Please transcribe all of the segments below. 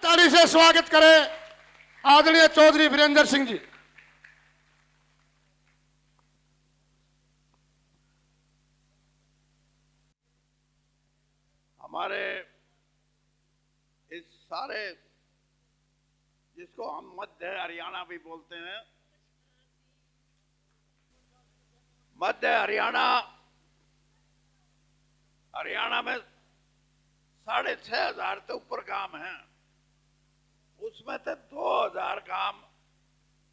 ताली से स्वागत करें आदरणीय चौधरी वीरेंद्र सिंह जी। हमारे इस सारे जिसको हम मध्य हरियाणा भी बोलते हैं, मध्य हरियाणा में 6,500 से ऊपर गांव हैं। उसमें से 2,000 गांव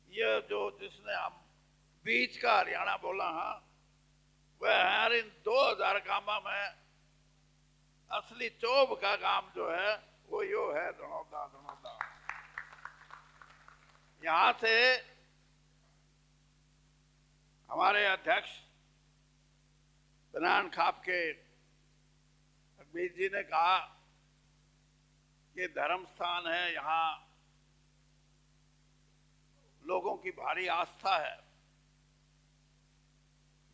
ये जो जिसने हम बीच का हरियाणा बोला है वह है। इन 2,000 गांवों में असली चोब का गांव जो है वो यो है धनौदा। यहां से हमारे अध्यक्ष बनान खाप के अकबीर जी ने कहा कि धर्म स्थान है, यहाँ लोगों की भारी आस्था है।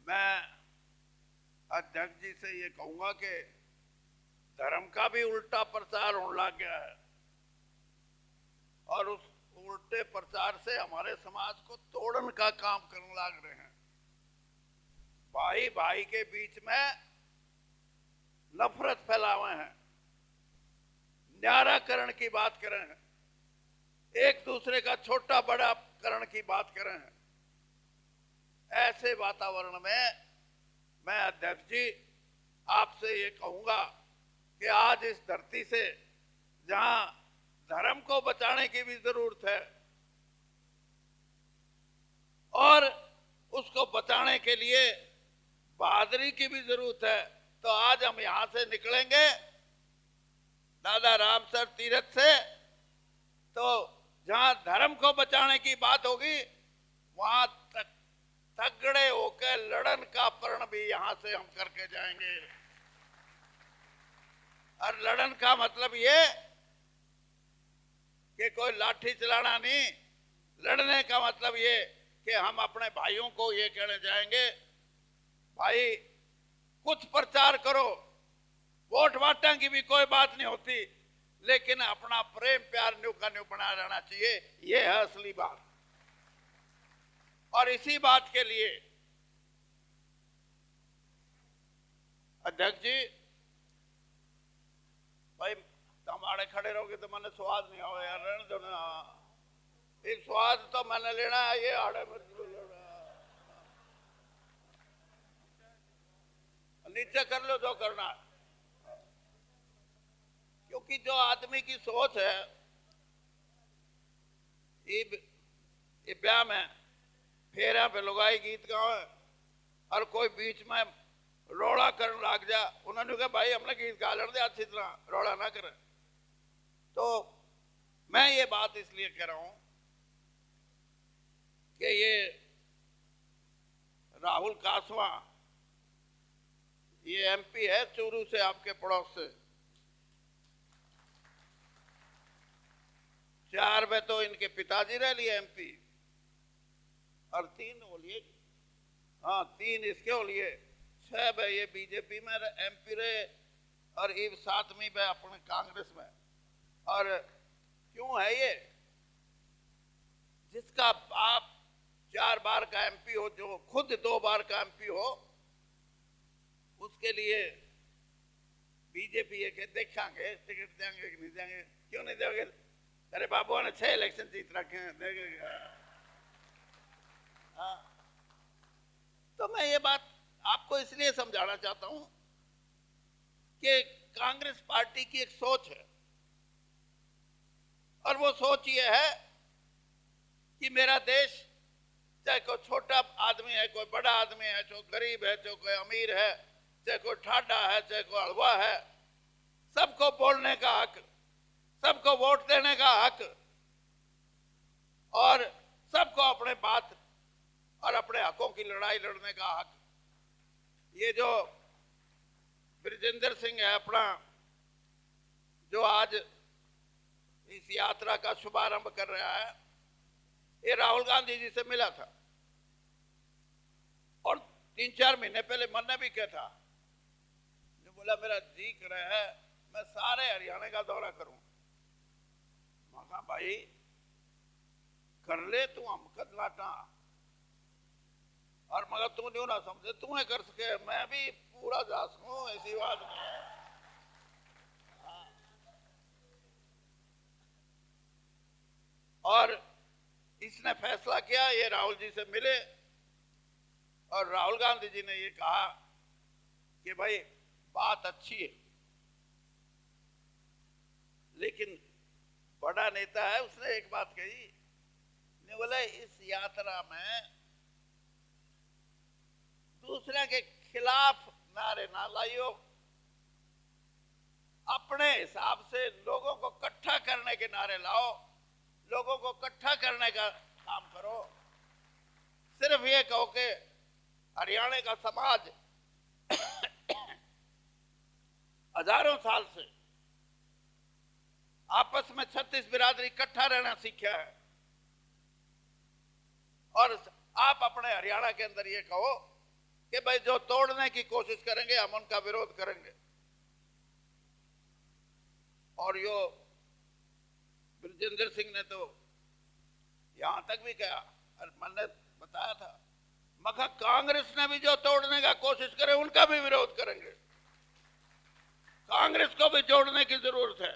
मैं अध्यक्ष जी से ये कहूंगा कि धर्म का भी उल्टा प्रचार होने लग गया है और उस उल्टे प्रचार से हमारे समाज को तोड़ने का काम करने लग रहे हैं। भाई भाई के बीच में नफरत फैलावे हैं, न्याराकरण की बात कर रहे हैं, एक दूसरे का छोटा बड़ा करण की बात कर रहे हैं। ऐसे वातावरण में मैं अध्यक्ष जी आपसे ये कहूंगा कि आज इस धरती से जहां धर्म को बचाने की भी जरूरत है और उसको बचाने के लिए बहादुरी की भी जरूरत है, तो आज हम यहां से निकलेंगे दादा रामसर तीर्थ से, तो जहां धर्म को बचाने की बात होगी वहां तक तगड़े होकर लड़न का प्रण भी यहां से हम करके जाएंगे। और लड़न का मतलब ये कि कोई लाठी चलाना नहीं, लड़ने का मतलब ये कि हम अपने भाइयों को ये कहने जाएंगे, भाई कुछ प्रचार करो, वोट वाटा की भी कोई बात नहीं होती, लेकिन अपना प्रेम प्यार न्यू का न्यू बना रहना चाहिए। ये है असली बात। और इसी बात के लिए अध्यक्ष जी भाई हमारे खड़े रहोगे तो मैंने स्वाद नहीं आओ यार, रहने दो ना। एक स्वाद तो मैंने लेना है, ये आड़े में नीचे कर लो जो करना है। क्योंकि जो आदमी की सोच है ये ब्याह में फेरा पे लुगाई गीत गाओ और कोई बीच में रोड़ा करने लग जा, उन्होंने कहा भाई हमने गीत गा लेने दे, अच्छी तरह रोड़ा ना करे। तो मैं ये बात इसलिए कह रहा हूं कि ये राहुल कासवा ये एमपी है चूरू से, आपके पड़ोस से। 4 में तो इनके पिताजी रह लिए एमपी और 3 होलिए, हाँ 3 इसके होलिए, 6 में ये बीजेपी में एमपी रहे और ये 7वीं में अपने कांग्रेस में। और क्यों है ये? जिसका बाप 4 बार का एमपी हो, जो खुद 2 बार का एमपी हो, उसके लिए बीजेपी ये देखेंगे टिकट देंगे कि नहीं देंगे। क्यों नहीं देंगे? अरे बाबू ने 6 इलेक्शन जीत रखे हैं, देंगे। हाँ, तो मैं ये बात आपको इसलिए समझाना चाहता हूं कि कांग्रेस पार्टी की एक सोच है और वो सोच ये है कि मेरा देश, चाहे कोई छोटा आदमी है, कोई बड़ा आदमी है, जो गरीब है, जो कोई अमीर है, चाहे कोई ठाडा है, चाहे कोई हलवा है, सबको बोलने का हक, सबको वोट देने का हक और सबको अपने बात और अपने हकों की लड़ाई लड़ने का हक। ये जो ब्रिजेंद्र सिंह है अपना, जो आज इस यात्रा का शुभारंभ कर रहा है, ये राहुल गांधी जी से मिला था और 3-4 महीने पहले मैंने भी किया था। जो बोला मेरा जी कर रहा है मैं सारे हरियाणा का दौरा करूं। भाई कर ले तू हम कद लाटा, और मगर तू नहीं ना समझे तू है कर सके, मैं भी पूरा जा सकूं ऐसी बात नहीं है। और इसने फैसला किया, ये राहुल जी से मिले और राहुल गांधी जी ने ये कहा कि भाई बात अच्छी है, लेकिन बड़ा नेता है, उसने एक बात कही, ने बोला इस यात्रा में दूसरे के खिलाफ नारे ना लाइयो, अपने हिसाब से लोगों को इकट्ठा करने के नारे लाओ, लोगों को इकट्ठा करने का काम करो। सिर्फ ये कहो कि हरियाणा का समाज हजारों साल से आपस में 36 बिरादरी इकट्ठा रहना सीखा है, और आप अपने हरियाणा के अंदर ये कहो कि भाई जो तोड़ने की कोशिश करेंगे हम उनका विरोध करेंगे। और यो ब्रजेंद्र सिंह ने तो यहां तक भी कहा, और मैंने बताया था, मगर कांग्रेस ने भी जो तोड़ने का कोशिश करे उनका भी विरोध करेंगे, कांग्रेस को भी जोड़ने की जरूरत है।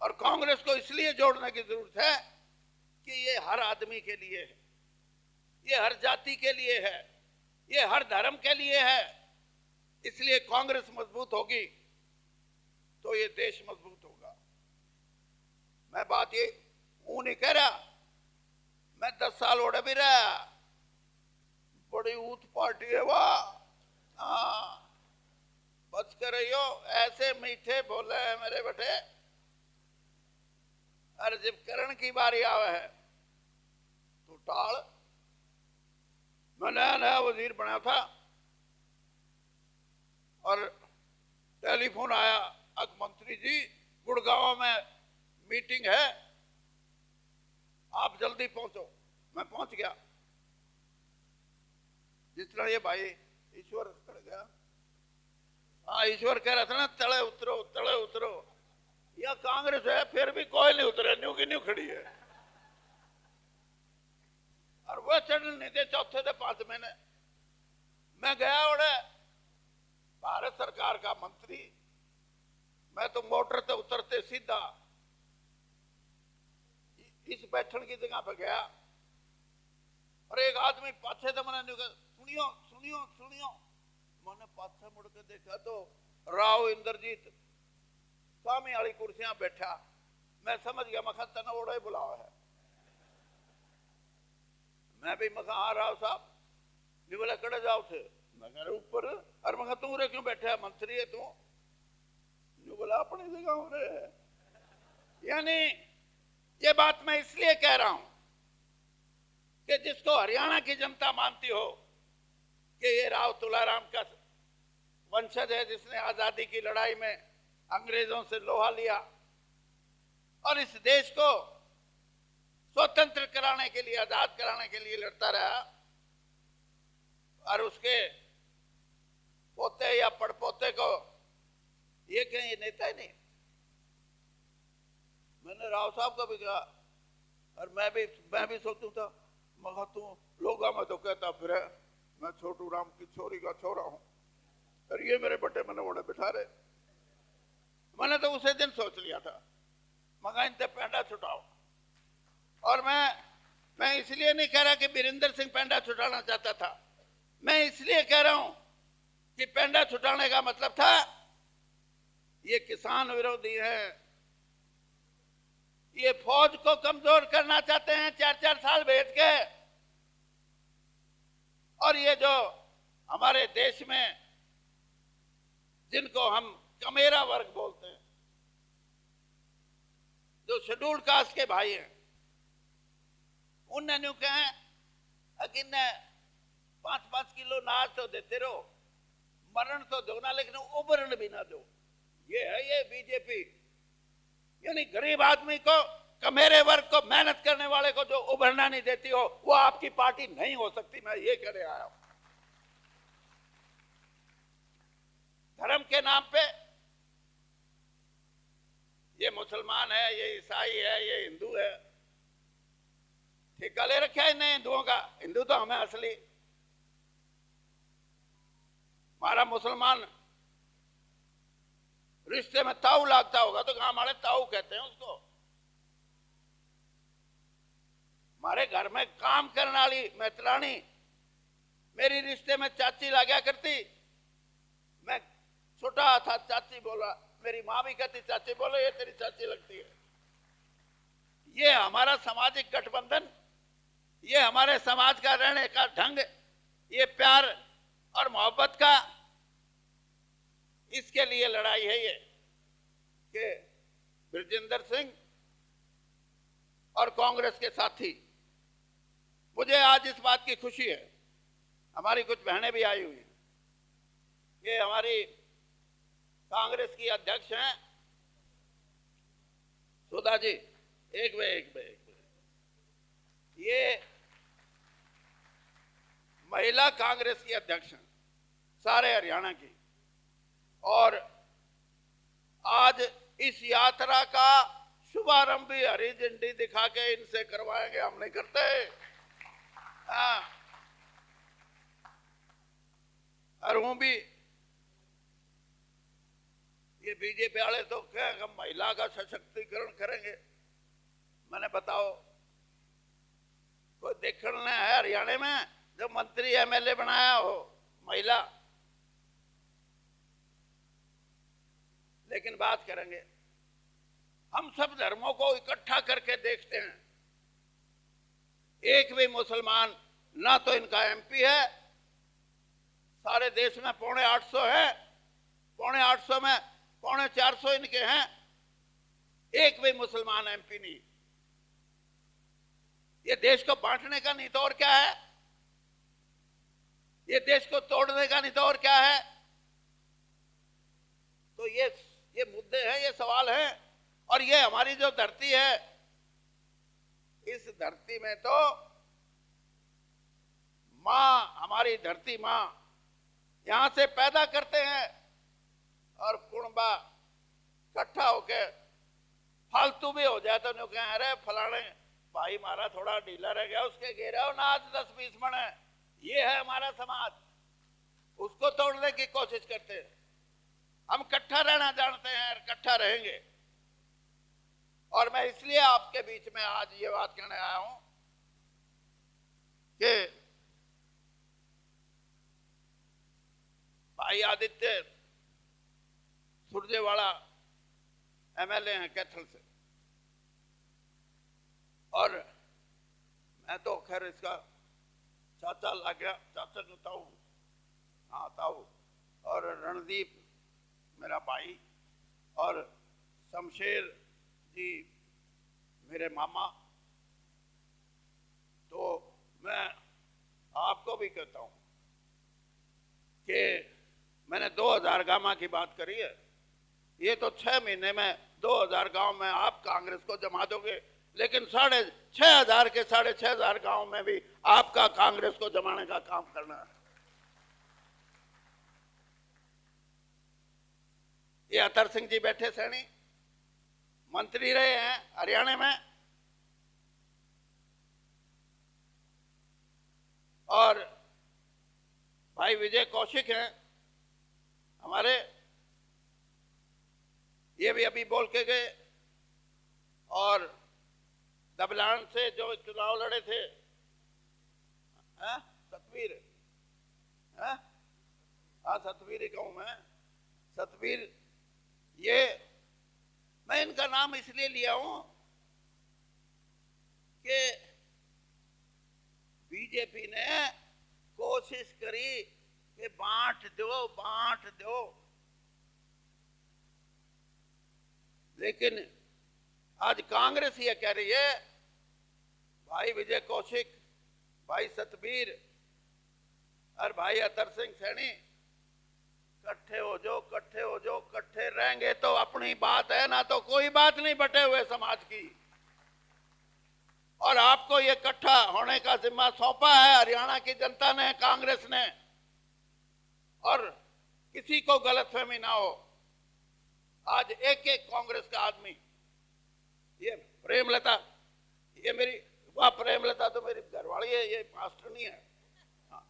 और कांग्रेस को इसलिए जोड़ने की जरूरत है कि ये हर आदमी के लिए है, ये हर जाति के लिए है, ये हर धर्म के लिए है। इसलिए कांग्रेस मजबूत होगी तो ये देश मजबूत होगा। मैं बात ये ऊं नहीं कह रहा, मैं 10 साल ओढ़े भी रहा, बड़ी ऊत पार्टी है वाह, हाँ बच कर रहियो, ऐसे मीठे बोले हैं मेरे बेटे। और जब करण की बारी आवे है तो टाल। मैं नया नया वजीर बना था और टेलीफोन आया, अग मंत्री जी गुड़गांव में मीटिंग है, आप जल्दी पहुंचो। मैं पहुंच गया। जिस तरह ये भाई ईश्वर खड़ गया, हाँ ईश्वर कह रहा था ना तले उतरो तले उतरो, या कांग्रेस है फिर भी कोई नहीं उतरे, न्यू की न्यू खड़ी है। और वह चढ़ने नहीं थे, चौथे थे 5 महीने। मैं गया और भारत सरकार का मंत्री, मैं तो मोटर से उतरते सीधा इस बैठन की जगह पे गया, और एक आदमी पाछे से मैंने सुनियो सुनियो सुनियो, मैंने पाछे मुड़ के देखा तो राव इंद्रजीत स्वामी वाली कुर्सियां बैठा। मैं समझ गया मखा तना ओड़ा ही बुलावा है। मैं भी मखा हाँ राव साहब, नहीं बोला कड़े जाओ थे, मैं कह रहा ऊपर, और मखा तू रे क्यों बैठा है, मंत्री है तू, नहीं बोला अपनी जगह हो रहे है। यानी ये बात मैं इसलिए कह रहा हूं कि जिसको हरियाणा की जनता मानती हो कि ये राव तुलाराम का वंशज है, जिसने आजादी की लड़ाई में अंग्रेजों से लोहा लिया और इस देश को स्वतंत्र कराने के लिए, आजाद कराने के लिए लड़ता रहा, और उसके पोते या पड़पोते को ये कहें ये नेता ही नहीं। मैंने राव साहब को भी कहा, और मैं भी सोचू था, मगर तू लोगा में तो कहता फिर मैं छोटू राम की छोरी का छोरा हूं, और ये मेरे बटे मैंने ओढ़े बिठा रहे। मैंने तो उसे दिन सोच लिया था, मगर इनसे पैंडा छुटाओ। और मैं इसलिए नहीं कह रहा कि बीरेंद्र सिंह पैंडा छुटाना चाहता था, मैं इसलिए कह रहा हूं कि पैंडा छुटाने का मतलब था ये किसान विरोधी है, ये फौज को कमजोर करना चाहते हैं 4-4 साल भेज के, और ये जो हमारे देश में जिनको हम कमेरा वर्ग बोलते हैं, जो शेड्यूल्ड कास्ट के भाई हैं, उनने न्यू कहे अकिन 5-5 किलो नाज तो देते रहो, मरण तो दो ना, लेकिन उबरण भी ना दो। ये है ये बीजेपी, यानी गरीब आदमी को, कमेरे वर्ग को, मेहनत करने वाले को जो उभरना नहीं देती हो, वो आपकी पार्टी नहीं हो सकती। मैं ये कहने आया हूं। धर्म के नाम पे ये मुसलमान है, ये ईसाई है, ये हिंदू है। ठेका ले रखा है इन्हें हिंदुओं का। हिंदू तो हमें असली। हमारा मुसलमान रिश्ते में ताऊ लागता होगा तो हमारे ताऊ कहते हैं उसको। हमारे घर में काम करने वाली मैत्राणी मेरी रिश्ते में चाची लाग्या करती। मैं छोटा था, चाची बोला, मेरी माँ भी कहती चाची बोलो, ये तेरी चाची लगती है। ये हमारा सामाजिक गठबंधन, ये हमारे समाज का रहने का ढंग, ये प्यार और मोहब्बत का, इसके लिए लड़ाई है ये कि बृजेंद्र सिंह और कांग्रेस के साथी। मुझे आज इस बात की खुशी है, हमारी कुछ बहनें भी आई हुई हैं। ये हमारी कांग्रेस की अध्यक्ष हैं सुधा जी। एक बे ये महिला कांग्रेस की अध्यक्ष हैं सारे हरियाणा की। और आज इस यात्रा का शुभारंभ भी हरी झंडी दिखा के इनसे करवाएंगे, हम नहीं करते। हाँ, और हूं भी ये बीजेपी वाले तो क्या हम महिला का सशक्तिकरण करेंगे। मैंने बताओ कोई देखना है हरियाणा में जो मंत्री एमएलए बनाया हो महिला? लेकिन बात करेंगे, हम सब धर्मों को इकट्ठा करके देखते हैं। एक भी मुसलमान ना तो इनका एमपी है, सारे देश में 850 है, 850 में 450 इनके हैं, एक भी मुसलमान एमपी नहीं। ये देश को बांटने का नहीं तो और क्या है? ये देश को तोड़ने का नहीं तो और क्या है? तो ये मुद्दे हैं, ये सवाल हैं। और ये हमारी जो धरती है, इस धरती में तो मां, हमारी धरती मां, यहां से पैदा करते हैं और कुणबा इकट्ठा होके फालतू भी हो जाए तो न्यू कहें अरे फलाने भाई मारा थोड़ा ढीला रह गया, उसके घेरा हो ना आज 10-20 मन है। ये है हमारा समाज, उसको तोड़ने की कोशिश करते हैं। हम इकट्ठा रहना जानते हैं, इकट्ठा रहेंगे। और मैं इसलिए आपके बीच में आज ये बात कहने आया हूं कि भाई आदित्य सुरजेवाला एमएलए हैं कैथल से, और मैं तो खैर इसका चाचा लग गया, चाचा जो ताऊ, हाँ ताऊ, और रणदीप मेरा भाई, और शमशेर जी मेरे मामा। तो मैं आपको भी कहता हूं कि मैंने 2000 गांव की बात करी है। ये तो 6 महीने में 2000 गांव में आप कांग्रेस को जमा दोगे, लेकिन 6,500 के 6,500 गांव में भी आपका कांग्रेस को जमाने का काम करना है। ये अतर सिंह जी बैठे सैनी, मंत्री रहे हैं हरियाणा में, और भाई विजय कौशिक हैं हमारे, ये भी अभी बोल के गए। और दबलान से जो चुनाव लड़े थे सतवीर, हाँ सतवीर ही कहूं मैं, सतवीर, ये मैं इनका नाम इसलिए लिया हूं कि बीजेपी ने कोशिश करी कि बांट दो, लेकिन आज कांग्रेस ये कह रही है भाई विजय कौशिक, भाई सतबीर और भाई अतर सिंह सैनी इकट्ठे हो जाओ, इकट्ठे रहेंगे तो अपनी बात है, ना तो कोई बात नहीं बटे हुए समाज की। और आपको ये इकट्ठा होने का जिम्मा सौंपा है हरियाणा की जनता ने, कांग्रेस ने। और किसी को गलतफहमी ना हो, आज एक कांग्रेस का आदमी प्रेमलता, ये मेरी वह प्रेमलता तो मेरी घरवाली है, ये मास्टर नहीं है। हाँ।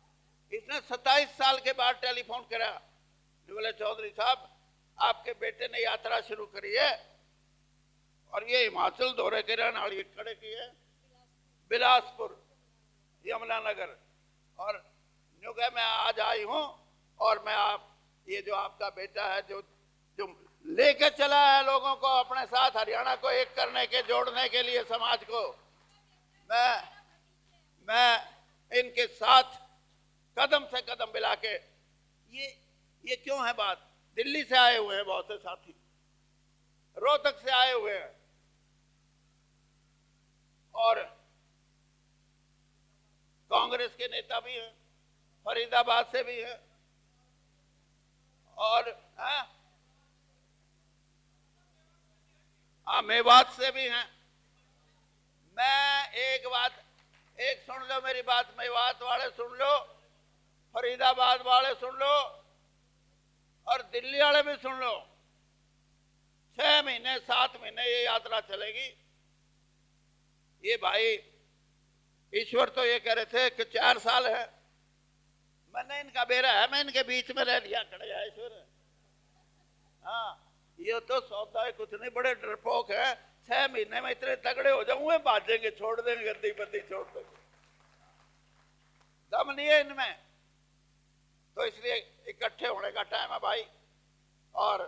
इसने 27 साल के बाद टेलीफोन करा, बोले चौधरी साहब आपके बेटे ने यात्रा शुरू करी है और ये हिमाचल दौरे के रहने वाली खड़े की है, बिलासपुर यमुनानगर, और न्यू कहा मैं आज आई हूं और मैं आप ये जो आपका बेटा है जो जो लेके चला है लोगों को अपने साथ, हरियाणा को एक करने के, जोड़ने के लिए समाज को, मैं इनके साथ कदम से कदम मिला के, ये क्यों है बात? दिल्ली से आए हुए हैं बहुत से साथी, रोहतक से आए हुए हैं और कांग्रेस के नेता भी हैं, फरीदाबाद से भी हैं और मेवात से भी हैं। मैं एक बात, एक सुन लो मेरी बात, मेवात वाले सुन लो, फरीदाबाद वाले सुन लो और दिल्ली वाले भी सुन लो। 6 महीने 7 महीने ये यात्रा चलेगी। ये भाई ईश्वर तो ये कह रहे थे कि 4 साल है, मैंने इनका बेरा है, मैं इनके बीच में रह लिया खड़े है ईश्वर। हाँ, ये तो सौदा है कुछ नहीं, बड़े डरपोक है, 6 महीने में इतने तगड़े हो जाऊंगे, भाजेंगे, छोड़ देंगे, गद्दी बद्दी छोड़ देंगे, दम नहीं है इनमें। तो इसलिए इकट्ठे होने का टाइम है भाई, और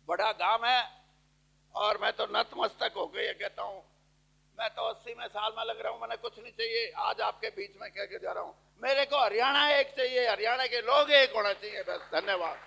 बड़ा काम है। और मैं तो नतमस्तक हो गई कहता हूं, मैं तो 80वें साल में लग रहा हूं, मैंने कुछ नहीं चाहिए, आज आपके बीच में कह के जा रहा हूं, मेरे को हरियाणा एक चाहिए, हरियाणा के लोग एक होना चाहिए, बस। धन्यवाद।